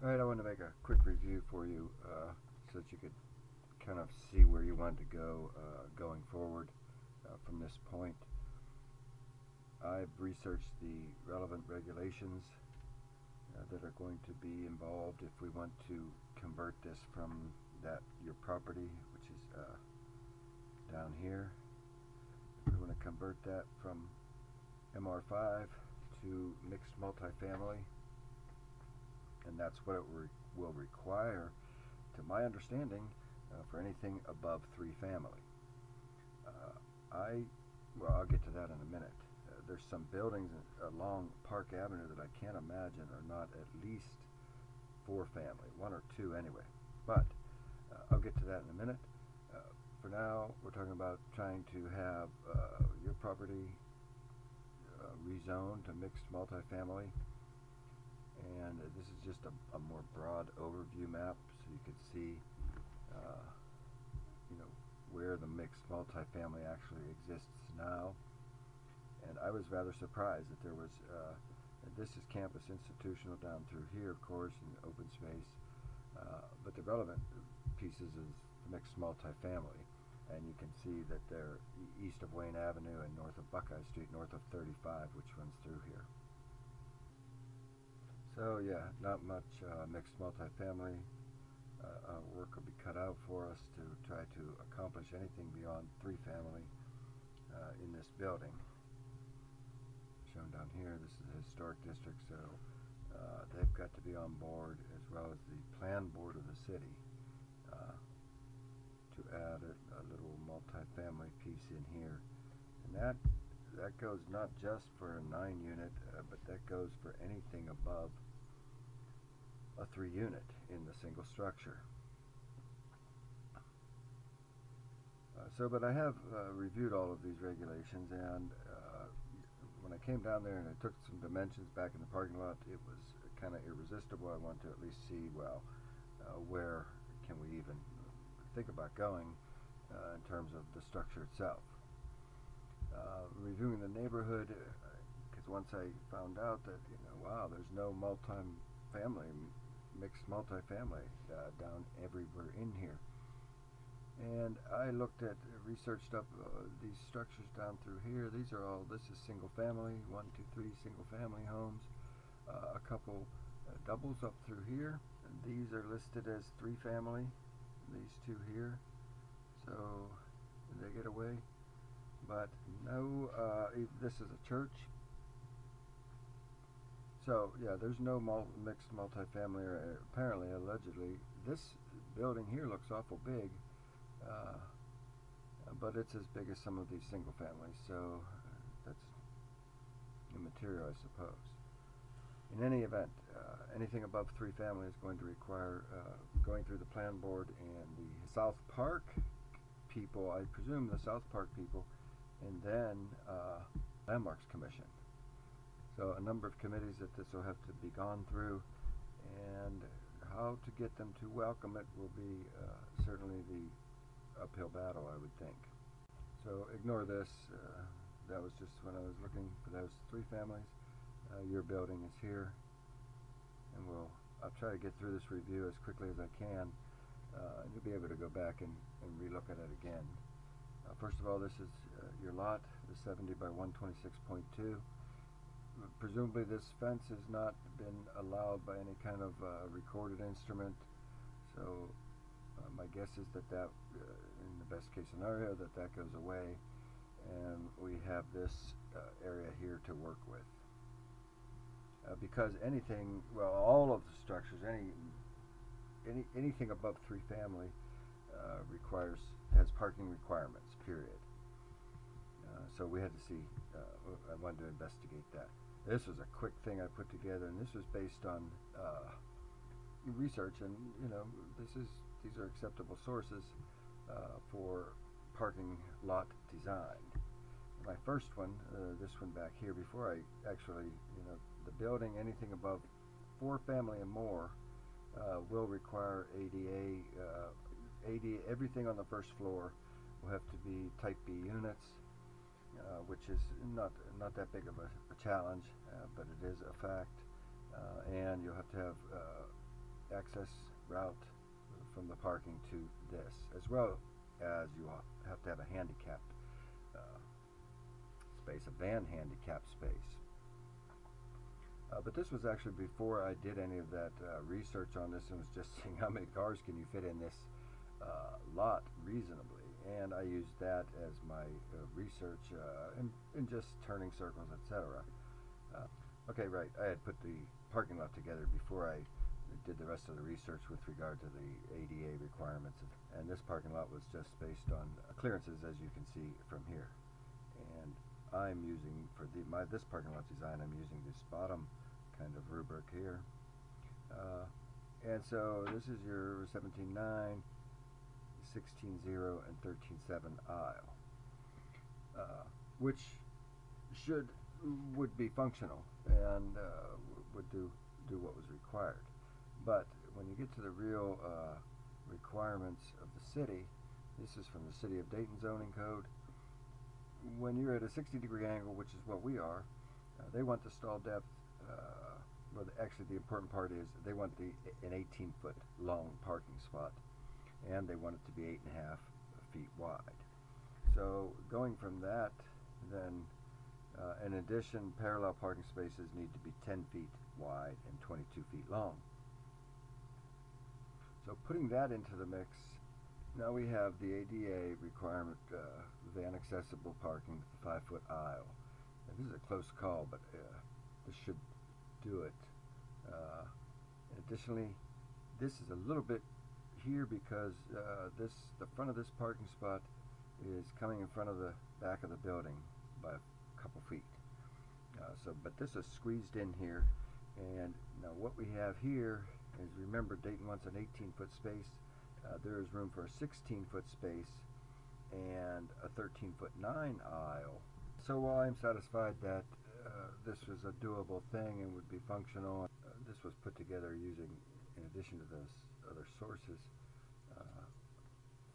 Alright, I want to make a quick review for you so that you could kind of see where you want to go going forward from this point. I've researched the relevant regulations that are going to be involved if we want to convert this from your property, which is down here. If we want to convert that from MR5 to mixed multifamily, and that's what it will require, to my understanding, for anything above 3 family. I'll get to that in a minute. There's some buildings along Park Avenue that I can't imagine are not at least 4 family, 1 or 2 anyway. But I'll get to that in a minute. For now, we're talking about trying to have your property rezoned to mixed multifamily. And this is just a more broad overview map, so you could see where the mixed multifamily actually exists now. And I was rather surprised that there was this is campus institutional down through here, of course, and open space, but the relevant pieces is mixed multifamily, and you can see that they're east of Wayne Avenue and north of Buckeye Street, north of 35, which runs through here. So yeah, not much mixed multifamily work will be cut out for us to try to accomplish anything beyond 3 family in this building. Shown down here, this is a historic district, so they've got to be on board, as well as the plan board of the city, to add a little multifamily piece in here. And that goes not just for a 9 unit, but that goes for anything above a 3 unit in the single structure. But I have reviewed all of these regulations, and when I came down there and I took some dimensions back in the parking lot, it was kind of irresistible. I wanted to at least see, well, where can we even think about going in terms of the structure itself. Reviewing the neighborhood, because once I found out that, wow, there's no mixed multifamily down everywhere in here. And I researched up these structures down through here. This is single family, 1, 2, 3 single family homes. A couple doubles up through here. And these are listed as 3 family, these 2 here. So they get away. But no, this is a church. So yeah, there's no mixed multifamily, or apparently, allegedly. This building here looks awful big. But it's as big as some of these single families, so that's immaterial, I suppose. In any event, anything above 3 family is going to require going through the plan board and the South Park people, I presume the South Park people, and then Landmarks Commission. So a number of committees that this will have to be gone through, and how to get them to welcome it will be certainly the uphill battle, I would think. So ignore this. That was just when I was looking for those 3 families. Your building is here, and I'll try to get through this review as quickly as I can. And you'll be able to go back and relook at it again. First of all, this is your lot, the 70 by 126.2. Presumably this fence has not been allowed by any kind of recorded instrument, so my guess is that in the best case scenario, that goes away, and we have this area here to work with. Because all of the structures, anything above 3 family has parking requirements, period. So we had to see, I wanted to investigate that. This was a quick thing I put together, and this was based on research, and these are acceptable sources for parking lot design. My first one, this one back here, before I actually, the building, anything above 4 family and more will require ADA. Everything on the first floor will have to be Type B units, which is not that big of a challenge, but it is a fact. And you'll have to have access route from the parking to this, as well as you have to have a handicapped space, a van handicap space. But this was actually before I did any of that research on this, and was just seeing how many cars can you fit in this lot reasonably, and I used that as my research in just turning circles, etc. Okay, right, I had put the parking lot together before I did the rest of the research with regard to the ADA requirements, and this parking lot was just based on clearances, as you can see from here. And I'm using, for this parking lot design, I'm using this bottom kind of rubric here. And so this is your 17.9, 16.0, and 13.7 aisle, which would be functional and would do what was required. But when you get to the real requirements of the city, this is from the City of Dayton zoning code. When you're at a 60-degree angle, which is what we are, they want the stall depth, well, actually the important part is they want an 18-foot long parking spot, and they want it to be 8.5 feet wide. So going from that, then in addition, parallel parking spaces need to be 10 feet wide and 22 feet long. So putting that into the mix, now we have the ADA requirement, van accessible parking with the 5-foot aisle. Now, this is a close call, but this should do it. Additionally, this is a little bit here because the front of this parking spot is coming in front of the back of the building by a couple feet. But this is squeezed in here, and now what we have here is, remember, Dayton wants an 18-foot space. There is room for a 16-foot space and a 13.9 aisle. So while I'm satisfied that this was a doable thing and would be functional, this was put together using, in addition to those other sources,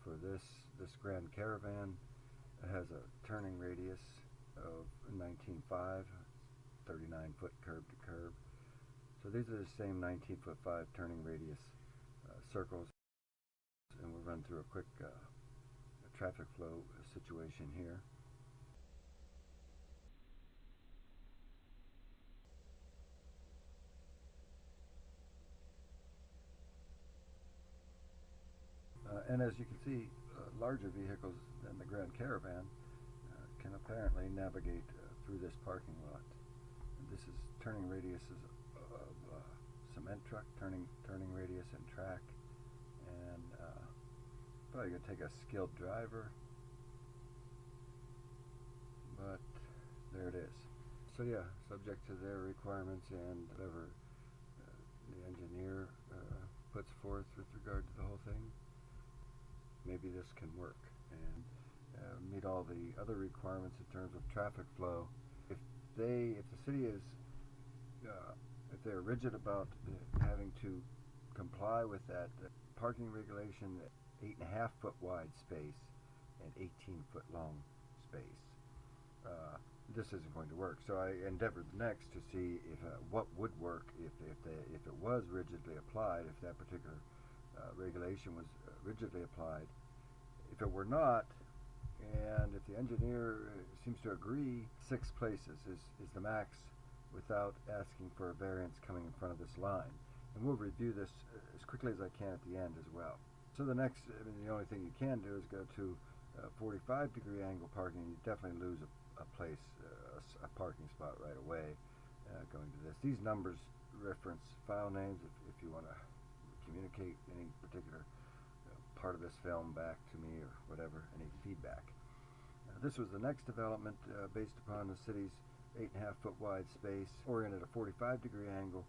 for this Grand Caravan. It has a turning radius of 19.5, 39-foot curb to curb. So these are the same 19.5 turning radius circles, and we'll run through a quick traffic flow situation here. And as you can see, larger vehicles than the Grand Caravan can apparently navigate through this parking lot. And this is turning radiuses of cement truck, turning radius and track, and probably going to take a skilled driver, but there it is. So yeah, subject to their requirements and whatever the engineer puts forth with regard to the whole thing, maybe this can work and meet all the other requirements in terms of traffic flow. If the city is, if they're rigid about having to comply with that parking regulation, 8.5 foot wide space and 18-foot long space, this isn't going to work. So I endeavored next to see if what would work if it was rigidly applied, if that particular regulation was rigidly applied. If it were not, and if the engineer seems to agree, 6 places is the max without asking for a variance coming in front of this line. And we'll review this as quickly as I can at the end as well. So the next, the only thing you can do is go to 45-degree angle parking. You definitely lose a place, a parking spot right away going to this. These numbers reference file names if you want to communicate any particular part of this film back to me or whatever, any feedback. This was the next development based upon the city's 8.5 foot wide space oriented at a 45-degree angle,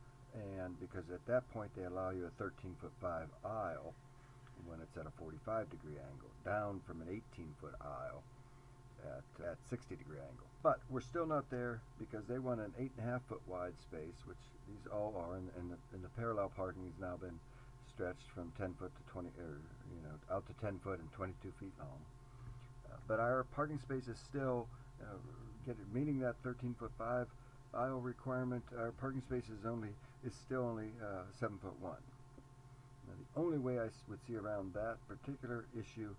and because at that point they allow you a 13.5 aisle when it's at a 45-degree angle, down from an 18-foot aisle at 60-degree angle. But we're still not there because they want an 8.5 foot wide space, which these all are, and the parallel parking has now been stretched from 10 foot to 20, or out to 10 foot and 22 feet long. But our parking space is still meeting that 13.5 aisle requirement. Our parking space is still only 7'1". Now, the only way I would see around that particular issue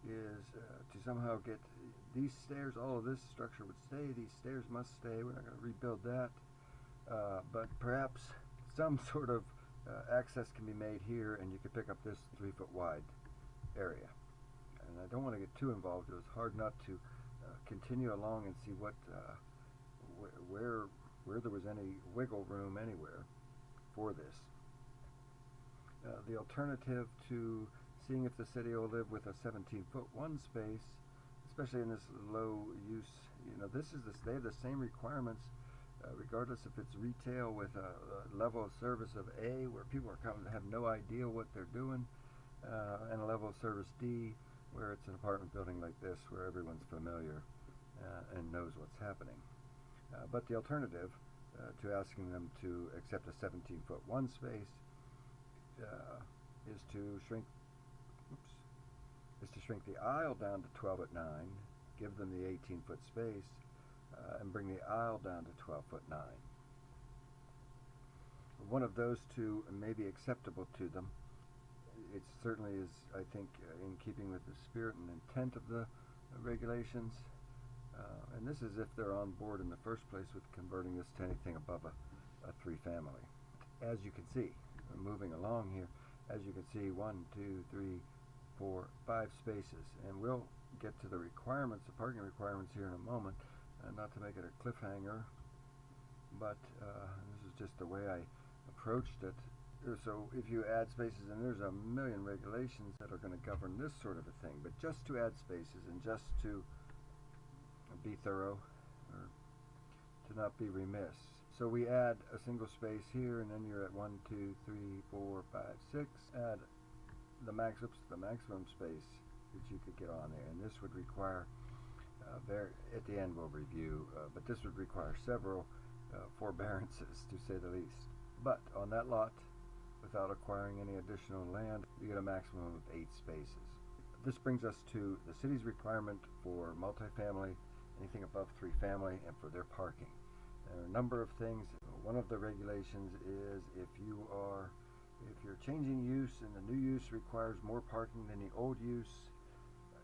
is to somehow get these stairs, all of this structure would stay, these stairs must stay, we're not going to rebuild that, but perhaps some sort of access can be made here and you could pick up this 3-foot wide area. And I don't want to get too involved. It was hard not to continue along and see what where there was any wiggle room anywhere for this. The alternative to seeing if the city will live with a 17-foot one space, especially in this low use, they have the same requirements regardless if it's retail with a level of service of A, where people are coming have no idea what they're doing, and a level of service D, where it's an apartment building like this, where everyone's familiar and knows what's happening. But the alternative to asking them to accept a 17-foot one space is to shrink the aisle down to 12 at 9, give them the 18-foot space, and bring the aisle down to 12 foot 9. One of those two may be acceptable to them. It certainly is, I think, in keeping with the spirit and intent of the regulations. And this is if they're on board in the first place with converting this to anything above a 3-family. As you can see, moving along here, as you can see, 1, 2, 3, 4, 5 spaces. And we'll get to the requirements, the parking requirements here in a moment. Not to make it a cliffhanger, but this is just the way I approached it. So if you add spaces, and there's a million regulations that are going to govern this sort of a thing, but just to add spaces and just to be thorough, or to not be remiss. So we add a single space here, and then you're at 1, 2, 3, 4, 5, 6. Add the maximum space that you could get on there, and this would require at the end we'll review, but this would require several forbearances, to say the least. But on that lot, without acquiring any additional land, you get a maximum of 8 spaces. This brings us to the city's requirement for multifamily, anything above 3-family, and for their parking. There are a number of things. One of the regulations is if you're changing use and the new use requires more parking than the old use,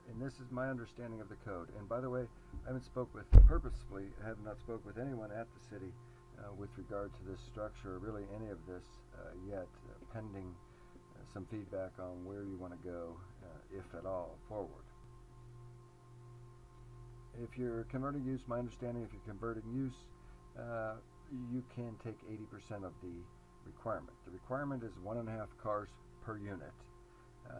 and this is my understanding of the code. And by the way, I have not spoke with anyone at the city with regard to this structure, or really any of this yet, pending some feedback on where you want to go, if at all, forward. If you're converting use, my understanding, if you're converting use, you can take 80% of the requirement. The requirement is 1.5 cars per unit.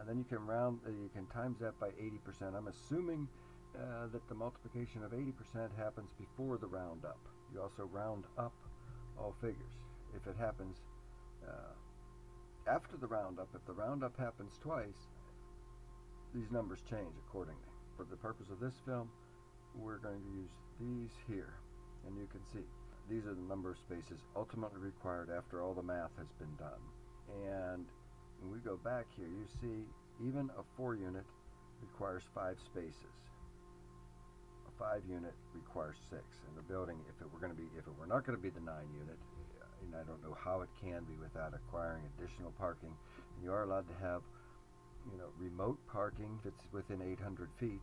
Then you can times that by 80%. I'm assuming that the multiplication of 80% happens before the roundup. You also round up all figures. If it happens after the roundup, if the roundup happens twice, these numbers change accordingly. For the purpose of this film, we're going to use these here, and you can see these are the number of spaces ultimately required after all the math has been done. And when we go back here, you see even a 4-unit requires 5 spaces. A 5-unit requires 6. And the building, if it were not going to be the 9-unit, and I don't know how it can be without acquiring additional parking. And you are allowed to have, remote parking if it's within 800 feet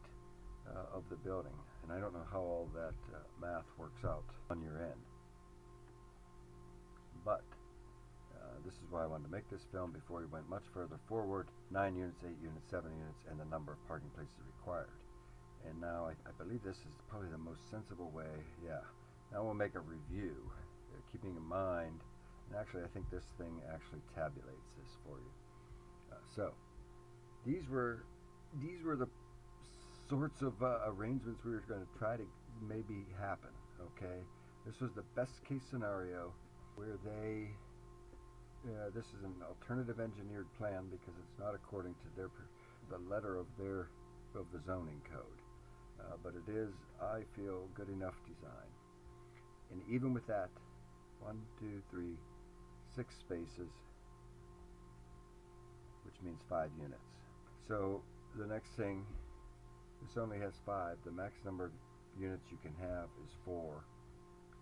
of the building. And I don't know how all that math works out on your end. But this is why I wanted to make this film before we went much further forward. 9 units, 8 units, 7 units, and the number of parking places required. And now I believe this is probably the most sensible way. Yeah. Now we'll make a review, keeping in mind, and actually I think this thing actually tabulates this for you. So these were the sorts of arrangements we were going to try to maybe happen. Okay, this was the best case scenario where this is an alternative engineered plan because it's not according to the letter of the zoning code, but it is, I feel, good enough design. And even with that, 1, 2, 3, 6 spaces, which means 5 units. So the next thing, this only has 5. The max number of units you can have is 4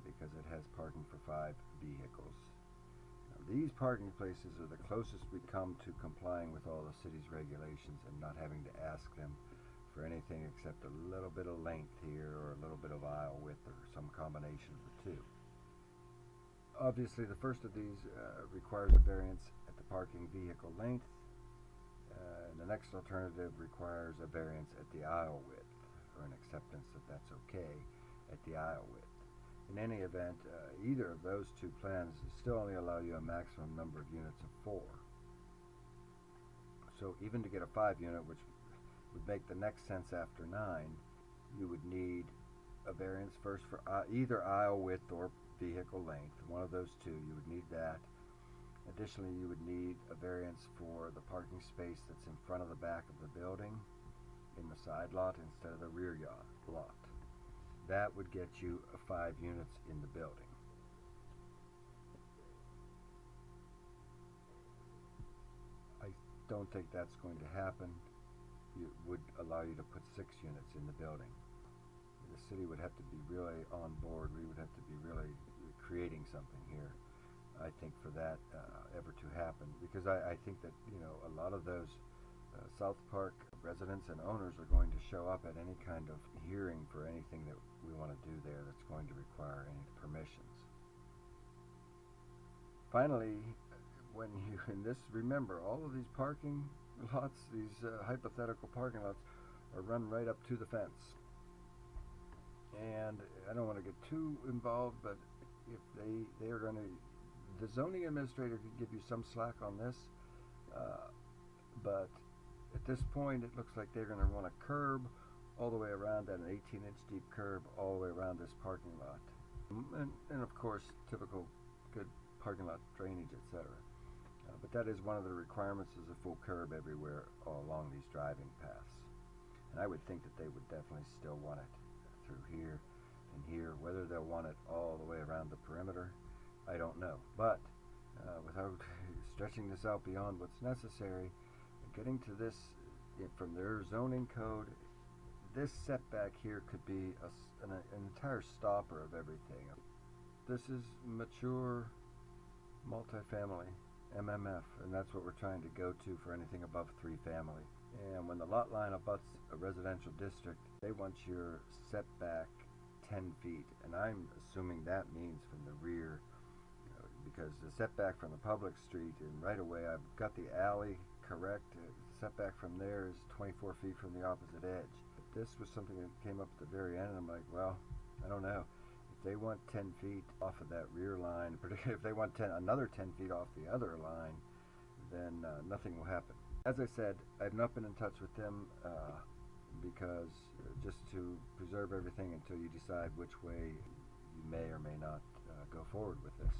because it has parking for 5 vehicles. These parking places are the closest we come to complying with all the city's regulations and not having to ask them for anything except a little bit of length here or a little bit of aisle width or some combination of the two. Obviously, the first of these requires a variance at the parking vehicle length, and the next alternative requires a variance at the aisle width, or an acceptance that that's okay at the aisle width. In any event, either of those two plans still only allow you a maximum number of units of 4. So even to get a 5 unit, which would make the next sense after 9, you would need a variance first for either aisle width or vehicle length. One of those two, you would need that. Additionally, you would need a variance for the parking space that's in front of the back of the building in the side lot instead of the rear lot. That would get you 5 units in the building. I don't think that's going to happen. It would allow you to put 6 units in the building. The city would have to be really on board. We would have to be really creating something here, I think, for that ever to happen. Because I think that, a lot of those South Park residents and owners are going to show up at any kind of hearing for anything that we want to do there that's going to require any permissions. Finally, when you, remember, all of these parking lots, these hypothetical parking lots, are run right up to the fence. And I don't want to get too involved, but if they are going to, the zoning administrator could give you some slack on this, but at this point it looks like they're going to want a curb all the way around, that an 18-inch deep curb all the way around this parking lot, and of course typical good parking lot drainage, etc. But that is one of the requirements, is a full curb everywhere all along these driving paths. And I would think that they would definitely still want it through here and here. Whether they'll want it all the way around the perimeter, I don't know. But without stretching this out beyond what's necessary, getting to this from their zoning code, this setback here could be an entire stopper of everything. This is mature multifamily, MMF, and that's what we're trying to go to for anything above 3 family. And when the lot line abuts a residential district, they want your setback 10 feet, and I'm assuming that means from the rear, because the setback from the public street and right away, I've got the alley correct. Setback from there is 24 feet from the opposite edge. But this was something that came up at the very end, and I'm like, well, I don't know. If they want 10 feet off of that rear line, particularly if they want another 10 feet off the other line, then nothing will happen. As I said, I've not been in touch with them because just to preserve everything until you decide which way you may or may not go forward with this.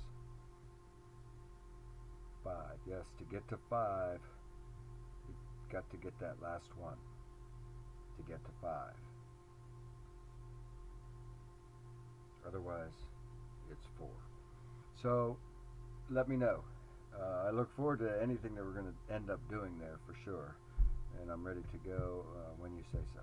5. Yes, to get to 5, you've got to get that last one to get to 5. Otherwise, it's 4. So, let me know. I look forward to anything that we're going to end up doing there for sure. And I'm ready to go when you say so.